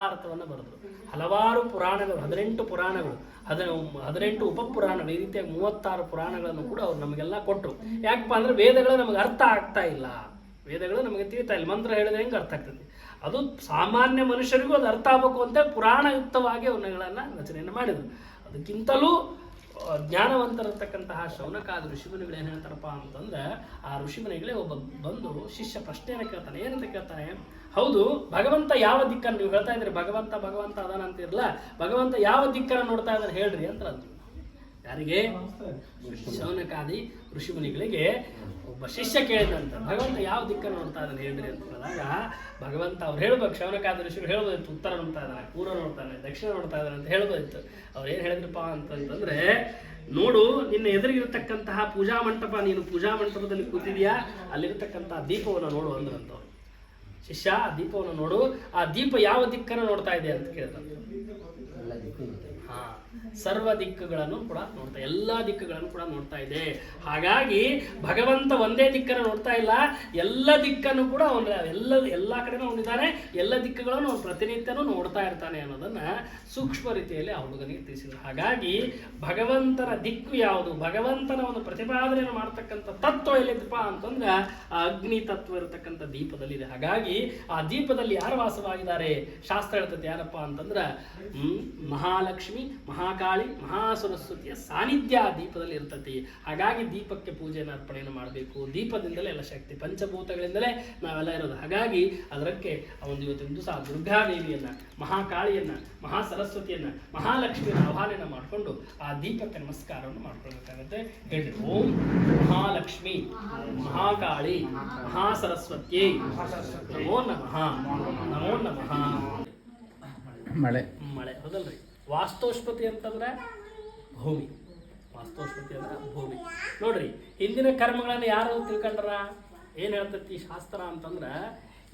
ಅರ್ಥವನ್ನು ಬರೆದ್ರು. ಹಲವಾರು ಪುರಾಣಗಳು, 18 ಪುರಾಣಗಳು, 18 ಉಪಪುರಾಣಗಳು, ಈ ರೀತಿಯಾಗಿ 36 ಪುರಾಣಗಳನ್ನು ಕೂಡ ಅವ್ರು ನಮಗೆಲ್ಲ ಕೊಟ್ಟರು. ಯಾಕಪ್ಪ ಅಂದ್ರೆ ವೇದಗಳು ನಮಗೆ ಅರ್ಥ ಆಗ್ತಾ ಇಲ್ಲ, ವೇದಗಳು ನಮಗೆ ತಿಳಿತಾ ಇಲ್ಲ. ಮಂತ್ರ ಹೇಳಿದ್ರೆ ಹೆಂಗೆ ಅರ್ಥ ಆಗ್ತದೆ? ಅದು ಸಾಮಾನ್ಯ ಮನುಷ್ಯರಿಗೂ ಅದು ಅರ್ಥ ಆಗಬೇಕು ಅಂತ ಪುರಾಣಯುಕ್ತವಾಗಿ ಅವನ್ನುಗಳನ್ನು ರಚನೆಯನ್ನು ಮಾಡಿದರು. ಅದಕ್ಕಿಂತಲೂ ಜ್ಞಾನವಂತರಿರ್ತಕ್ಕಂತಹ ಶೌನಕಾದ ಋಷಿಮುನಿಗಳು ಏನು ಹೇಳ್ತಾರಪ್ಪ ಅಂತಂದ್ರೆ, ಆ ಋಷಿಮುನಿಗಳೇ ಒಬ್ಬ ಬಂದು ಶಿಷ್ಯ ಪ್ರಶ್ನೆಯನ್ನು ಕೇಳ್ತಾನೆ. ಏನಂತ ಕೇಳ್ತಾನೆ? ಹೌದು, ಭಗವಂತ ಯಾವ ದಿಕ್ಕನ್ನು, ನೀವು ಹೇಳ್ತಾ ಇದ್ರಿ ಭಗವಂತ ಭಗವಂತ ಅದಾನ ಅಂತಿರಲ್ಲ, ಭಗವಂತ ಯಾವ ದಿಕ್ಕನ್ನು ನೋಡ್ತಾ ಇದ್ದಾರೆ ಹೇಳ್ರಿ ಅಂತ ಅಂದ್ರು. ಯಾರಿಗೆ? ಶೌನಕಾದಿ ಋಷಿಮುನಿಗಳಿಗೆ ಒಬ್ಬ ಶಿಷ್ಯ ಕೇಳಿದಂತ, ಭಗವಂತ ಯಾವ ದಿಕ್ಕನ್ನು ನೋಡ್ತಾ ಇದ್ದಾನೆ ಹೇಳ್ರಿ ಅಂತ ಹೇಳಿದಾಗ ಭಗವಂತ ಅವ್ರು ಹೇಳ್ಬೇಕು, ಶೌನಕಾದಿ ಋಷಿಗಳು ಹೇಳ್ಬೋದಿತ್ತು, ಉತ್ತರ ನೋಡ್ತಾ ಇದ್ದಾನೆ, ಪೂರ್ವ ನೋಡ್ತಾ ಇದ್ದಾನೆ, ದಕ್ಷಿಣ ನೋಡ್ತಾ ಇದ್ದಾನೆ ಅಂತ ಹೇಳ್ಬೋದಿತ್ತು. ಅವ್ರು ಏನು ಹೇಳಿದ್ರಪ್ಪ ಅಂತಂತಂದ್ರೆ, ನೋಡು, ನಿನ್ನ ಎದುರಿಗಿರತಕ್ಕಂತಹ ಪೂಜಾ ಮಂಟಪ, ನೀನು ಪೂಜಾ ಮಂಟಪದಲ್ಲಿ ಕೂತಿದ್ಯಾ, ಅಲ್ಲಿರತಕ್ಕಂತಹ ದೀಪವನ್ನು ನೋಡು ಅಂದ್ರಂತವ್ರು. ಶಿಷ್ಯ, ಆ ದೀಪವನ್ನು ನೋಡು, ಆ ದೀಪ ಯಾವ ದಿಕ್ಕನ್ನು ನೋಡ್ತಾ ಇದೆ ಅಂತ ಕೇಳ್ತಾರೆ. ಸರ್ವ ದಿಕ್ಕುಗಳನ್ನು ಕೂಡ ನೋಡ್ತಾ, ಎಲ್ಲಾ ದಿಕ್ಕುಗಳನ್ನು ಕೂಡ ನೋಡ್ತಾ ಇದೆ. ಹಾಗಾಗಿ ಭಗವಂತ ಒಂದೇ ದಿಕ್ಕನ್ನು ನೋಡ್ತಾ ಇಲ್ಲ, ಎಲ್ಲ ದಿಕ್ಕನ್ನು ಕೂಡ ಎಲ್ಲ ಕಡೆನೂ ನೋಡಿದ್ದಾನೆ, ಎಲ್ಲ ದಿಕ್ಕುಗಳನ್ನು ಅವನು ಪ್ರತಿನಿತ್ಯನೂ ನೋಡ್ತಾ ಇರ್ತಾನೆ ಅನ್ನೋದನ್ನ ಸೂಕ್ಷ್ಮ ರೀತಿಯಲ್ಲಿ ಆ ಹುಡುಗನಿಗೆ ತಿಳಿಸಿದ್ರು. ಹಾಗಾಗಿ ಭಗವಂತನ ದಿಕ್ಕು ಯಾವುದು, ಭಗವಂತನ ಒಂದು ಪ್ರತಿಪಾದನೆಯನ್ನು ಮಾಡ್ತಕ್ಕಂಥ ತತ್ವ ಎಲ್ಲಿದಪ್ಪ ಅಂತಂದ್ರೆ ಆ ಅಗ್ನಿ ತತ್ವ ಇರತಕ್ಕಂಥ ದೀಪದಲ್ಲಿದೆ. ಹಾಗಾಗಿ ಆ ದೀಪದಲ್ಲಿ ಯಾರು ವಾಸವಾಗಿದ್ದಾರೆ? ಶಾಸ್ತ್ರ ಹೇಳ್ತದೆ ಯಾರಪ್ಪ ಅಂತಂದ್ರೆ ಮಹಾಲಕ್ಷ್ಮಿ, ಮಹಾಕಾಳಿ, ಮಹಾಸರಸ್ವತಿಯ ಸಾನ್ನಿಧ್ಯ ಆ ದೀಪದಲ್ಲಿ ಇರ್ತತಿ. ಹಾಗಾಗಿ ದೀಪಕ್ಕೆ ಪೂಜೆಯನ್ನು ಅರ್ಪಣೆಯನ್ನು ಮಾಡಬೇಕು. ದೀಪದಿಂದಲೇ ಎಲ್ಲ ಶಕ್ತಿ, ಪಂಚಭೂತಗಳಿಂದಲೇ ನಾವೆಲ್ಲ ಇರೋದು. ಹಾಗಾಗಿ ಅದಕ್ಕೆ ಒಂದು ಇವತ್ತಿನ ದಿವಸ ದುರ್ಗಾದೇವಿಯನ್ನ, ಮಹಾಕಾಳಿಯನ್ನ, ಮಹಾಸರಸ್ವತಿಯನ್ನ, ಮಹಾಲಕ್ಷ್ಮಿಯನ್ನ ಆಹ್ವಾನ ಮಾಡಿಕೊಂಡು ಆ ದೀಪಕ್ಕೆ ನಮಸ್ಕಾರವನ್ನು ಮಾಡ್ಕೊಳ್ಬೇಕಾಗತ್ತೆ. ಹೇಳಿ, ಓಂ ಮಹಾಲಕ್ಷ್ಮಿ, ಮಹಾಕಾಳಿ, ಮಹಾಸರಸ್ವತಿ ನಮೋ ನಮಃ, ನಮೋ ನಮಃ. ಮಳೆ ಹೌದಲ್ರಿ? ವಾಸ್ತೋಷ್ಪತಿ ಅಂತಂದ್ರೆ ಭೂಮಿ, ವಾಸ್ತೋಷ್ಪತಿ ಅಂದ್ರೆ ಭೂಮಿ. ನೋಡ್ರಿ, ಹಿಂದಿನ ಕರ್ಮಗಳನ್ನು ಯಾರು ತಿಳ್ಕೊಂಡ್ರ? ಏನು ಹೇಳ್ತೈತಿ ಶಾಸ್ತ್ರ ಅಂತಂದ್ರೆ,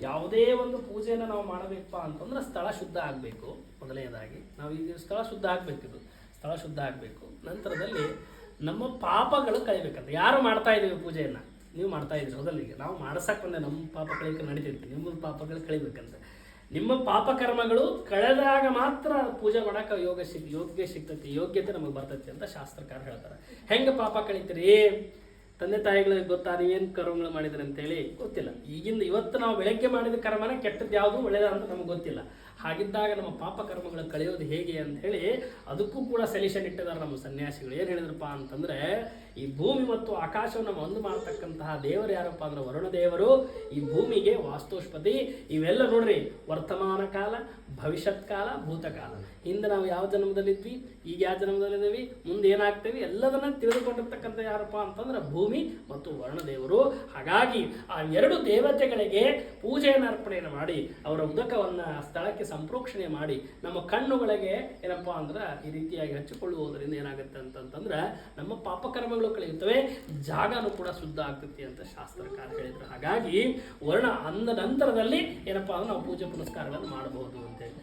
ಯಾವುದೇ ಒಂದು ಪೂಜೆಯನ್ನು ನಾವು ಮಾಡಬೇಕಪ್ಪ ಅಂತಂದ್ರೆ ಸ್ಥಳ ಶುದ್ಧ ಆಗಬೇಕು. ಮೊದಲನೇದಾಗಿ ನಾವು ಈಗ ಸ್ಥಳ ಶುದ್ಧ ಆಗಬೇಕಿದು, ಸ್ಥಳ ಶುದ್ಧ ಆಗಬೇಕು. ನಂತರದಲ್ಲಿ ನಮ್ಮ ಪಾಪಗಳು ಕಳಿಬೇಕಂತ. ಯಾರು ಮಾಡ್ತಾ ಇದ್ದೀವಿ ಪೂಜೆಯನ್ನು? ನೀವು ಮಾಡ್ತಾ ಇದ್ದೀರಿ ಹೌದಲ್ಲ? ಈಗ ನಾವು ಮಾಡ್ಸಕ್ಕೆ ಬಂದೆ, ನಮ್ಮ ಪಾಪ ಕಳಿಕೆ ನಡೀತಿರ್ತೀವಿ, ನಿಮ್ಮ ಪಾಪಗಳು ಕಳಿಬೇಕಂತ. ನಿಮ್ಮ ಪಾಪಕರ್ಮಗಳು ಕಳೆದಾಗ ಮಾತ್ರ ಪೂಜೆ ಮಾಡೋಕೆ ಯೋಗ್ಯತೆ ನಮಗೆ ಬರ್ತೈತಿ ಅಂತ ಶಾಸ್ತ್ರಕಾರ ಹೇಳ್ತಾರೆ. ಹೆಂಗೆ ಪಾಪ ಕಳಿತೀರಿ? ತಂದೆ ತಾಯಿಗಳಿಗೆ ಗೊತ್ತಾ ನೀವೇನು ಕರ್ಮಗಳು ಮಾಡಿದ್ರಿ ಅಂತೇಳಿ? ಗೊತ್ತಿಲ್ಲ. ಇವತ್ತು ನಾವು ಬೆಳಗ್ಗೆ ಮಾಡಿದ ಕರ್ಮನ ಕೆಟ್ಟದ್ದು ಯಾವುದು ಒಳ್ಳೆಯದ ಅಂತ ನಮ್ಗೆ ಗೊತ್ತಿಲ್ಲ. ಹಾಗಿದ್ದಾಗ ನಮ್ಮ ಪಾಪ ಕರ್ಮಗಳು ಕಳೆಯೋದು ಹೇಗೆ ಅಂತ ಹೇಳಿ ಅದಕ್ಕೂ ಕೂಡ ಸೊಲ್ಯೂಷನ್ ಇಟ್ಟಿದ್ದಾರೆ ನಮ್ಮ ಸನ್ಯಾಸಿಗಳು. ಏನು ಹೇಳಿದ್ರಪ್ಪ ಅಂತಂದ್ರೆ, ಈ ಭೂಮಿ ಮತ್ತು ಆಕಾಶವನ್ನು ಒಂದು ಮಾಡ್ತಕ್ಕಂತಹ ದೇವರು ಯಾರಪ್ಪ ಅಂದ್ರೆ ವರುಣ ದೇವರು. ಈ ಭೂಮಿಗೆ ವಾಸ್ತುಷ್ಪತಿ. ಇವೆಲ್ಲ ನೋಡ್ರಿ, ವರ್ತಮಾನ ಕಾಲ, ಭವಿಷ್ಯತ್ ಕಾಲ, ಭೂತಕಾಲ. ಹಿಂದೆ ನಾವು ಯಾವ ಜನ್ಮದಲ್ಲಿದ್ವಿ, ಈಗ ಯಾವ ಜನ್ಮದಲ್ಲಿದ್ದೀವಿ, ಮುಂದೆ ಏನಾಗ್ತೀವಿ, ಎಲ್ಲದನ್ನ ತಿಳಿದುಕೊಂಡಿರ್ತಕ್ಕಂಥ ಯಾರಪ್ಪ ಅಂತಂದ್ರೆ ಭೂಮಿ ಮತ್ತು ವರುಣ ದೇವರು. ಹಾಗಾಗಿ ಆ ಎರಡು ದೇವತೆಗಳಿಗೆ ಪೂಜೆಯನ್ನು ಅರ್ಪಣೆಯನ್ನು ಮಾಡಿ ಅವರ ಉದಕವನ್ನ ಸ್ಥಳಕ್ಕೆ ಸಂಪ್ರೋಕ್ಷಣೆ ಮಾಡಿ ನಮ್ಮ ಕಣ್ಣುಗಳಿಗೆ ಏನಪ್ಪಾ ಅಂದ್ರೆ ಈ ರೀತಿಯಾಗಿ ಹಚ್ಚಿಕೊಳ್ಳುವುದರಿಂದ ಏನಾಗುತ್ತೆ ಅಂತಂದ್ರೆ ನಮ್ಮ ಪಾಪಕರ್ಮಗಳು ಕಳೆಯುತ್ತವೆ, ಜಾಗನೂ ಕೂಡ ಶುದ್ಧ ಆಗ್ತೈತಿ ಅಂತ ಶಾಸ್ತ್ರಕಾರ ಹೇಳಿದ್ರು. ಹಾಗಾಗಿ ವರ್ಣ ಅಂದ ನಂತರದಲ್ಲಿ ಏನಪ್ಪಾ ಅಂದ್ರೆ ನಾವು ಪೂಜೆ ಪುನಸ್ಕಾರಗಳನ್ನು ಮಾಡಬಹುದು ಅಂತೇಳಿ.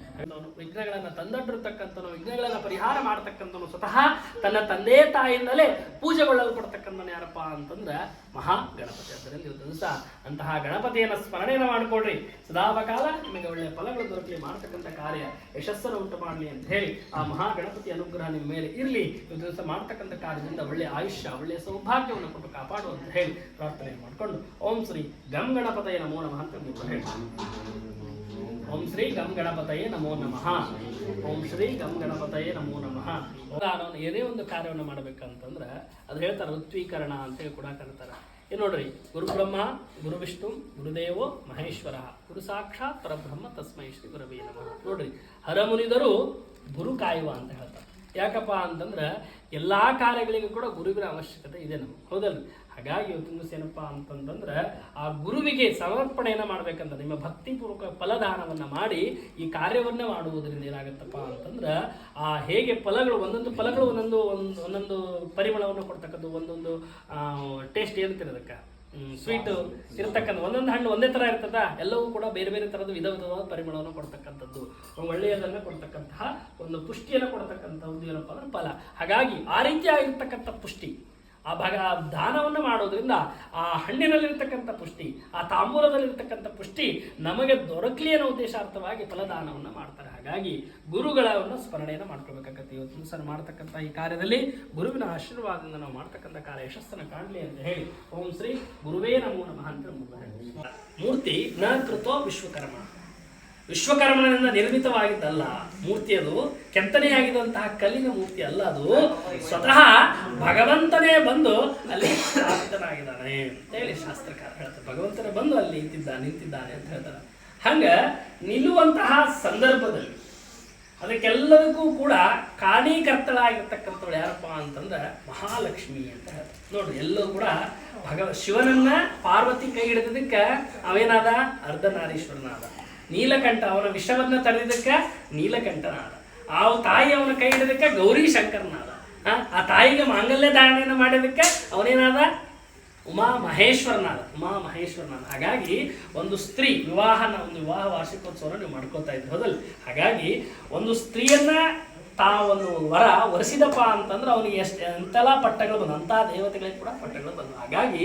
ವಿಘ್ನಗಳನ್ನು ತಂದೊಡ್ಡಿರ್ತಕ್ಕಂಥ, ವಿಘ್ನಗಳನ್ನು ಪರಿಹಾರ ಮಾಡತಕ್ಕಂಥನು ಸ್ವತಃ ತನ್ನ ತಂದೆ ತಾಯಿಯಿಂದಲೇ ಪೂಜೆಗೊಳ್ಳಲ್ಪಡ್ತಕ್ಕಂಥನು ಯಾರಪ್ಪ ಅಂತಂದ್ರೆ ಮಹಾ ಗಣಪತಿ. ಅದರಲ್ಲಿ ಇವತ್ತು ದಿವಸ ಅಂತಹ ಗಣಪತಿಯನ್ನು ಸ್ಮರಣೆಯನ್ನು ಮಾಡಿಕೊಡ್ರಿ. ಸದಾಕಾಲ ನಿಮಗೆ ಒಳ್ಳೆಯ ಫಲಗಳು ದೊರಕಲಿ, ಮಾಡ್ತಕ್ಕಂಥ ಕಾರ್ಯ ಯಶಸ್ಸನ್ನು ಉಂಟು ಮಾಡಲಿ ಅಂತ ಹೇಳಿ ಆ ಮಹಾ ಗಣಪತಿ ಅನುಗ್ರಹ ನಿಮ್ಮ ಮೇಲೆ ಇರಲಿ. ಇವತ್ತು ದಿವಸ ಮಾಡ್ತಕ್ಕಂಥ ಕಾರ್ಯದಿಂದ ಒಳ್ಳೆಯ ಆಯುಷ್ಯ, ಒಳ್ಳೆಯ ಸೌಭಾಗ್ಯವನ್ನು ಕೊಟ್ಟು ಕಾಪಾಡು ಅಂತ ಹೇಳಿ ಪ್ರಾರ್ಥನೆ ಮಾಡಿಕೊಂಡು ಓಂ ಶ್ರೀ ಗಂ ಗಣಪತಯೇ ನಮೋ ನಮಃ ಅಂತ ನೀವು ಹೇಳಿ. ಓಂ ಶ್ರೀ ಗಂ ಗಣಪತಯೇ ನಮೋ ನಮಃ. ಓಂ ಶ್ರೀ ಗಂ ಗಣಪತಯೇ ನಮೋ ನಮಃ. ಏನೇ ಒಂದು ಕಾರ್ಯವನ್ನು ಮಾಡಬೇಕಂತಂದ್ರೆ ಅದು ಹೇಳ್ತಾರೆ ಋತ್ವೀಕರಣ ಅಂತೇಳಿ ಕೂಡ ಕರೀತಾರೆ. ಏನು ನೋಡ್ರಿ, ಗುರು ಬ್ರಹ್ಮ ಗುರು ವಿಷ್ಣು ಗುರುದೇವೋ ಮಹೇಶ್ವರ ಗುರು ಸಾಕ್ಷಾತ್ ಪರಬ್ರಹ್ಮ ತಸ್ಮೈ ಶ್ರೀ ಗುರವೇ ನಮಃ. ನೋಡ್ರಿ, ಹರಮುನಿದರು ಗುರು ಕಾಯುವ ಅಂತ ಹೇಳ್ತಾರೆ. ಯಾಕಪ್ಪ ಅಂತಂದ್ರೆ ಎಲ್ಲಾ ಕಾರ್ಯಗಳಿಗೂ ಕೂಡ ಗುರುವಿನ ಅವಶ್ಯಕತೆ ಇದೆ ನಮಗೆ, ಹೌದಲ್ಲ? ಹಾಗಾಗಿ ಇವತ್ತಿನ ದಿವಸ ಏನಪ್ಪಾ ಅಂತಂದ್ರೆ ಆ ಗುರುವಿಗೆ ಸಮರ್ಪಣೆಯನ್ನು ಮಾಡ್ಬೇಕಂತ ನಿಮ್ಮ ಭಕ್ತಿಪೂರ್ವಕ ಫಲದಾನವನ್ನ ಮಾಡಿ ಈ ಕಾರ್ಯವನ್ನೇ ಮಾಡುವುದರಿಂದ ಏನಾಗುತ್ತಪ್ಪ ಅಂತಂದ್ರೆ ಆ ಹೇಗೆ ಫಲಗಳು, ಒಂದೊಂದು ಫಲಗಳು ಒಂದೊಂದು ಪರಿಮಳವನ್ನು ಕೊಡ್ತಕ್ಕಂಥ, ಒಂದೊಂದು ಟೇಸ್ಟ್ ಏನಂತಿರೋದಕ್ಕೆ ಸ್ವೀಟ್ ಇರತಕ್ಕಂಥ, ಒಂದೊಂದು ಹಣ್ಣು ಒಂದೇ ಥರ ಇರ್ತದ, ಎಲ್ಲವೂ ಕೂಡ ಬೇರೆ ಬೇರೆ ಥರದ ವಿಧ ವಿಧವಾದ ಪರಿಮಳವನ್ನು ಕೊಡ್ತಕ್ಕಂಥದ್ದು, ಒಳ್ಳೆಯದನ್ನು ಕೊಡ್ತಕ್ಕಂತಹ ಒಂದು ಪುಷ್ಟಿಯನ್ನು ಕೊಡ್ತಕ್ಕಂಥದ್ದು ಏನಪ್ಪ ಅಂದ್ರೆ ಫಲ. ಹಾಗಾಗಿ ಆ ರೀತಿಯಾಗಿರ್ತಕ್ಕಂಥ ಪುಷ್ಟಿ, ಆ ದಾನವನ್ನು ಮಾಡೋದ್ರಿಂದ ಆ ಹಣ್ಣಿನಲ್ಲಿರ್ತಕ್ಕಂಥ ಪುಷ್ಟಿ, ಆ ತಾಂಬೂಲದಲ್ಲಿರ್ತಕ್ಕಂಥ ಪುಷ್ಟಿ ನಮಗೆ ದೊರಕಲಿ ಅನ್ನೋ ಉದ್ದೇಶಾರ್ಥವಾಗಿ ಫಲದಾನವನ್ನು ಮಾಡ್ತಾರೆ. ಹಾಗಾಗಿ ಗುರುಗಳನ್ನು ಸ್ಮರಣೆಯನ್ನು ಮಾಡ್ಕೊಳ್ಬೇಕಾಗತ್ತೆ. ಇವತ್ತು ಸರ್ ಮಾಡ್ತಕ್ಕಂಥ ಈ ಕಾರ್ಯದಲ್ಲಿ ಗುರುವಿನ ಆಶೀರ್ವಾದದಿಂದ ನಾವು ಮಾಡ್ತಕ್ಕಂಥ ಕಾರ್ಯ ಯಶಸ್ಸನ್ನು ಕಾಣಲಿ ಅಂತ ಹೇಳಿ ಓಂ ಶ್ರೀ ಗುರುವೇ ನಮೋ ನಮಃ ಅಂತ ಮೂರ್ತಿ ನ ಕೃತೋ ವಿಶ್ವಕರ್ಮ, ವಿಶ್ವಕರ್ಮನಿಂದ ನಿರ್ಮಿತವಾಗಿದ್ದಲ್ಲ ಮೂರ್ತಿ. ಅದು ಕೆತ್ತನೆಯಾಗಿದ್ದಂತಹ ಕಲ್ಲಿನ ಮೂರ್ತಿ ಅಲ್ಲ, ಅದು ಸ್ವತಃ ಭಗವಂತನೇ ಬಂದು ಅಲ್ಲಿ ಸ್ಥಾಪಿತನಾಗಿದ್ದಾನೆ ಅಂತ ಹೇಳಿ ಶಾಸ್ತ್ರಕಾರ ಹೇಳ್ತಾರೆ. ಭಗವಂತನೇ ಬಂದು ಅಲ್ಲಿ ನಿಂತಿದ್ದಾನೆ ಅಂತ ಹೇಳ್ತಾರೆ. ಹಂಗ ನಿಲ್ಲುವಂತಹ ಸಂದರ್ಭದಲ್ಲಿ ಅದಕ್ಕೆಲ್ಲದಕ್ಕೂ ಕೂಡ ಕಾರಣೀಕರ್ತಳಾಗಿರ್ತಕ್ಕಂಥವಳು ಯಾರಪ್ಪ ಅಂತಂದ್ರೆ ಮಹಾಲಕ್ಷ್ಮಿ ಅಂತ ಹೇಳ್ತಾರೆ. ನೋಡ್ರಿ, ಎಲ್ಲರೂ ಕೂಡ ಶಿವನನ್ನ ಪಾರ್ವತಿ ಕೈ ಹಿಡಿದಕ್ಕೆ ಅವೇನಾದ ಅರ್ಧನಾರೀಶ್ವರನಾದ. ನೀಲಕಂಠ ಅವನ ವಿಷವನ್ನ ತಡೆದಿದ್ದಕ್ಕೆ ನೀಲಕಂಠನಾದ. ಆ ತಾಯಿ ಅವನ ಕೈ ಹಿಡಿದಕ್ಕೆ ಗೌರಿ ಶಂಕರನಾದ. ಆ ತಾಯಿಗೆ ಮಾಂಗಲ್ಯ ಧಾರಣೆಯನ್ನು ಮಾಡಿದಕ್ಕೆ ಅವನೇನಾದ ಉಮಾ ಮಹೇಶ್ವರನಾದ. ಹಾಗಾಗಿ ಒಂದು ಸ್ತ್ರೀ ವಿವಾಹ ವಾರ್ಷಿಕೋತ್ಸವನ ನೀವು ಮಾಡ್ಕೋತಾ ಇದ್ರಿ ಹೌದಲ್ಲ. ಹಾಗಾಗಿ ಒಂದು ಸ್ತ್ರೀಯನ್ನ ತಾವೊಂದು ವರ ಒರೆಸಿದಪ್ಪ ಅಂತಂದ್ರೆ ಅವನಿಗೆ ಎಂತೆಲ್ಲ ಪಟ್ಟಗಳು ಬಂದು, ಅಂತಹ ದೇವತೆಗಳಿಗೆ ಕೂಡ ಪಟ್ಟಗಳು ಬಂದು. ಹಾಗಾಗಿ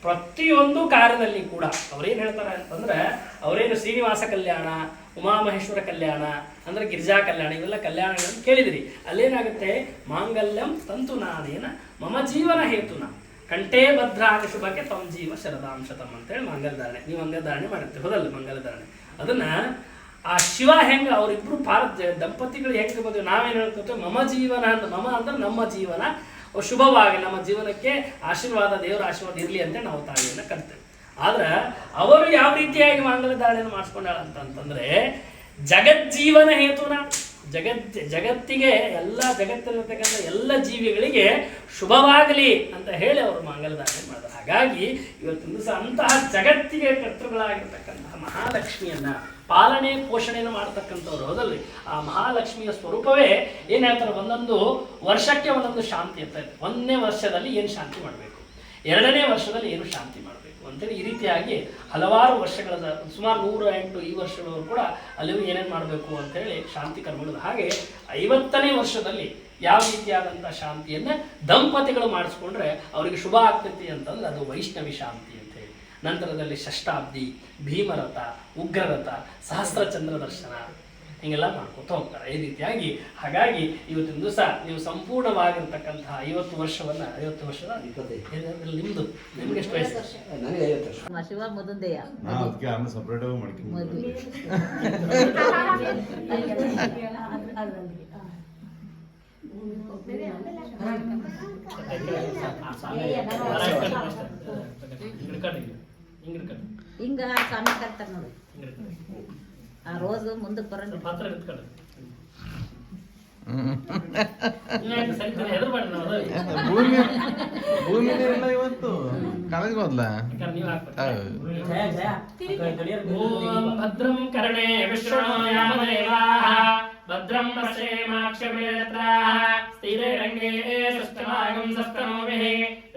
ಪ್ರತಿಯೊಂದು ಕಾರ್ಯದಲ್ಲಿ ಕೂಡ ಅವ್ರೇನು ಹೇಳ್ತಾರೆ ಅಂತಂದ್ರೆ, ಅವರೇನು ಶ್ರೀನಿವಾಸ ಕಲ್ಯಾಣ, ಉಮಾಮಹೇಶ್ವರ ಕಲ್ಯಾಣ ಅಂದ್ರೆ ಗಿರಿಜಾ ಕಲ್ಯಾಣ, ಇವೆಲ್ಲ ಕಲ್ಯಾಣಗಳನ್ನು ಕೇಳಿದಿರಿ. ಅಲ್ಲೇನಾಗುತ್ತೆ, ಮಾಂಗಲ್ಯಂ ತಂತು ನಾನೇನ ಮಮ ಜೀವನ ಹೇತುನ ಕಂಠೇ ಭದ್ರಾಗ ಶುಭಕ್ಕೆ ತಮ್ಮ ಜೀವ ಶರದಾಂಶತಮ್ ಅಂತೇಳಿ ಮಂಗಲಧಾರಣೆ. ನೀವು ಮಂಗಲಧಾರಣೆ ಮಾಡಿರ್ತೀವಿ ಹೌದಲ್ಲ. ಮಂಗಲಧಾರಣೆ ಅದನ್ನ ಆ ಶಿವ ಹೆಂಗ ಅವರಿಬ್ರು ದಂಪತಿಗಳು ಹೆಂಗೆ ಬಂದು ನಾವೇನು ಹೇಳ್ಕೊತೀವಿ, ಮಮ ಜೀವನ ಅಂತ. ಮಮ ಅಂದ್ರೆ ನಮ್ಮ ಜೀವನ ಶುಭವಾಗಿ, ನಮ್ಮ ಜೀವನಕ್ಕೆ ಆಶೀರ್ವಾದ, ದೇವರ ಆಶೀರ್ವಾದ ಇರಲಿ ಅಂತ ನಾವು ತಾಯಿಯನ್ನು ಕರ್ತೇವೆ. ಆದ್ರೆ ಅವರು ಯಾವ ರೀತಿಯಾಗಿ ಮಂಗಲಧಾರಣೆಯನ್ನು ಮಾಡಿಸ್ಕೊಂಡಾಳ ಅಂತಂದ್ರೆ, ಜಗಜ್ಜೀವನ ಹೇತುನ, ಜಗತ್ತಿಗೆ ಎಲ್ಲ ಜಗತ್ತಿರತಕ್ಕಂಥ ಎಲ್ಲ ಜೀವಿಗಳಿಗೆ ಶುಭವಾಗಲಿ ಅಂತ ಹೇಳಿ ಅವರು ಮಂಗಲಧಾರಣೆ ಮಾಡಿದ್ರು. ಹಾಗಾಗಿ ಇವತ್ತಿನ ದಿವಸ ಅಂತಹ ಜಗತ್ತಿಗೆ ಕರ್ತೃಗಳಾಗಿರ್ತಕ್ಕಂತಹ ಮಹಾಲಕ್ಷ್ಮಿಯನ್ನ ಪಾಲನೆ ಪೋಷಣೆಯನ್ನು ಮಾಡತಕ್ಕಂಥವ್ರು ಹೌದಲ್ರಿ. ಆ ಮಹಾಲಕ್ಷ್ಮಿಯ ಸ್ವರೂಪವೇ ಏನು ಹೇಳ್ತಾರೆ, ಒಂದೊಂದು ವರ್ಷಕ್ಕೆ ಒಂದೊಂದು ಶಾಂತಿ ಅಂತ ಇದೆ. 1ನೇ ವರ್ಷದಲ್ಲಿ ಏನು ಶಾಂತಿ ಮಾಡಬೇಕು, 2ನೇ ವರ್ಷದಲ್ಲಿ ಏನು ಶಾಂತಿ ಮಾಡಬೇಕು ಅಂತೇಳಿ ಈ ರೀತಿಯಾಗಿ ಹಲವಾರು ವರ್ಷಗಳ ಸುಮಾರು 108 ಈ ವರ್ಷಗಳವರು ಕೂಡ ಅಲ್ಲಿ ಏನೇನು ಮಾಡಬೇಕು ಅಂತೇಳಿ ಶಾಂತಿ ಕರ್ಮಗಳು. ಹಾಗೆ 50ನೇ ವರ್ಷದಲ್ಲಿ ಯಾವ ರೀತಿಯಾದಂಥ ಶಾಂತಿಯನ್ನು ದಂಪತಿಗಳು ಮಾಡಿಸ್ಕೊಂಡ್ರೆ ಅವರಿಗೆ ಶುಭ ಆಗ್ತೈತಿ ಅಂತಂದ್ರೆ ಅದು ವೈಷ್ಣವಿ ಶಾಂತಿ ಅಂತ ಹೇಳಿ. ನಂತರದಲ್ಲಿ ಷಷ್ಠಾಬ್ದಿ, ಭೀಮರಥ, ಉಗ್ರರಥ, ಸಹಸ್ರಚಂದ್ರ ದರ್ಶನ ಹಿಂಗೆಲ್ಲ ಮಾಡ್ಕೊತ ಹೋಗ್ತಾರೆ ಈ ರೀತಿಯಾಗಿ. ಹಾಗಾಗಿ ಇವತ್ತಿನ ದಿವಸ ನೀವು ಸಂಪೂರ್ಣವಾಗಿರ್ತಕ್ಕಂತಹ 50 ವರ್ಷವನ್ನ 50 ವರ್ಷದ 25 ನಿಮ್ದು ನಿಮ್ಗೆ ಎಷ್ಟು ವಯಸ್ಸು? ನನಗೆ 50 ವರ್ಷ. ಶಿವ ಮದುಂದೆಯ ಸಪ್ರೇಟ್ ಹಿಂಗ ಸ್ವಾಮಿ ಕರ್ತಾರ ನೋಡಿ. ಆ ರೋಜು ಮುಂದಕ್ಕೆ ಬರೋದು ಭೂಮಿನೆಲ್ಲ ಇವತ್ತು ಕಾಲೇಜ್ ಹೋದ್ಲ. ಭದ್ರಂ ಕರ್ಣೇ ವಿಶ್ವಯಾಮದೇವಾಃ ಭದ್ರಂ ಪಶ್ಯೇಮಾಕ್ಷಮೇತ್ರಾಃ ಸ್ಥಿರೇ ರಂಗೇ ಸಷ್ಟಮಾಗಂ ಸಸ್ತನೋಭಿಃ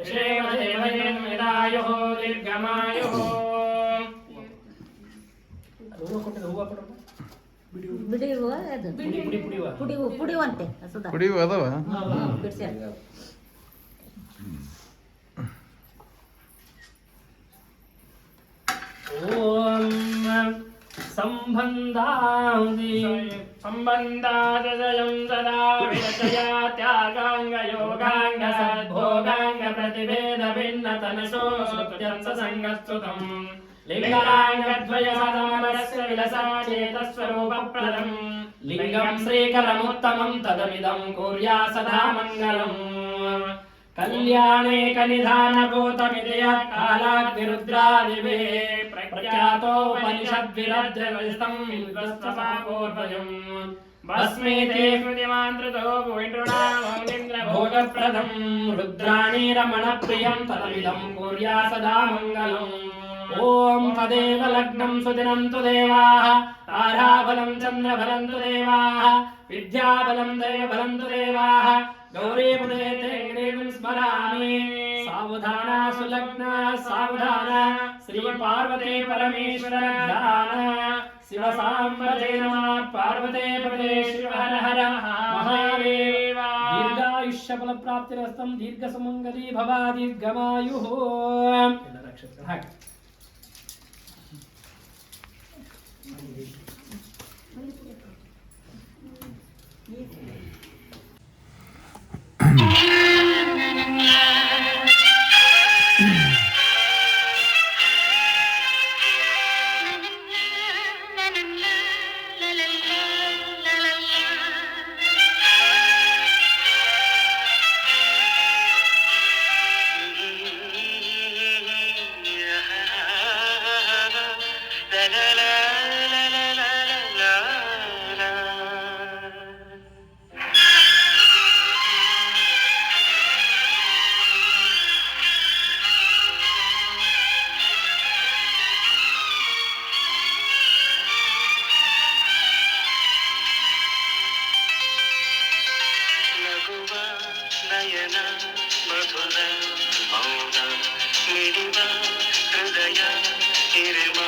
ಋಷೇವ ದೇವಯಂ ವಿದಾಯುಃ ದೀರ್ಘಮಾಯುಃ. ಬಿಡಿರುವ ಅದು ಪುಡಿಯುವಂತೆ ಕುಡಿಯುವ ಅದಾವ. ಓಂ ಸಂಬಂಧಾದಯಂ ಸದಾ ವಿರಚಯ ತ್ಯಾಗಾಂಗ ಯೋಗಾಂಗ ಸದ್ಭೋಗಾಂಗ ಪ್ರತಿಭೇದ ಭಿನ್ನ ತನಸೋ ಶ್ರುತ್ಯಂಸ ಸಂಗಸ್ತುತಂ ಲಿಂಗಾಂಗದ್ವಯ ಸದಮರಸ್ಯ ವಿಲಸಾ ಚೇತಸ್ವರೂಪಪ್ರದಂ ಲಿಂಗಂ ಶ್ರೀಕರಮುತ್ತಮಂ ತದಮಿದಂ ಕುರ್ಯಾ ಸದಾ ಮಂಗಲಂ. ಕಲ್ಯಾಣೇ ಕನಿಧಾನಭೂತಮಿದಯ ಕಾಲಾಗ್ನಿರುದ್ರಾದಿಭೇ ಪ್ರಖ್ಯಾತೋಪನಿಷದ್ವಿರಜ್ಜವಿಸ್ತಂ ವಿದ್ವಸ್ತಪಾಪೋರ್ವಯಂ ಭಸ್ಮೇತೆ ಕೃತಿಮಾಂತೃತೋ ಭೋಗಪ್ರದಂ ರುದ್ರಾಣಿ ರಮಣಪ್ರಿಯಂ ತದಮಿದಂ ಕುರ್ಯಾ ಸದಾ ಮಂಗಲಂ. ಓಂ ತದೇವ ಲಗ್ನಂ ಸುದಿನಂ ತು ದೇವಾಃ ತಾರಾಬಲಂ ಚಂದ್ರಬಲಂ ತು ದೇವಾಃ ವಿದ್ಯಾಬಲಂ ದೈವಬಲಂ ತು ದೇವಾಃ ಗೌರೀಪದೇ ತೇಂಗ್ರೀಂ ಸ್ಮರಾಮಿ. ಸಾವಧಾನ ಸುಲಗ್ನ ಸಾವಧಾನ ಶ್ರೀ ಪಾರ್ವತಿ ಪರಮೇಶ್ವರ ಧ್ಯಾನ ಶಿವ ಸಾಂಬಜೇ ನಮಃ ಪಾರ್ವತೇ ಪದೇ ಶಿವ ಹರ ಹರ ಮಹಾದೇವ. ದೀರ್ಘಾಯುಷ್ಯ ಮೋಕ್ಷಫಲ ಪ್ರಾಪ್ತಿರಸ್ತಂ ದೀರ್ಘ ಸುಮಂಗಲಿ ಭವ ದೀರ್ಘಮಾಯು. ಎಲ್ಲರ ಅಕ್ಷರಗಳು ಹಾಗೆ ನಯನ ಮಧುರ ಮೌನ ಮಿಡಿವ ಹೃದಯ ಹಿರಿಮಾ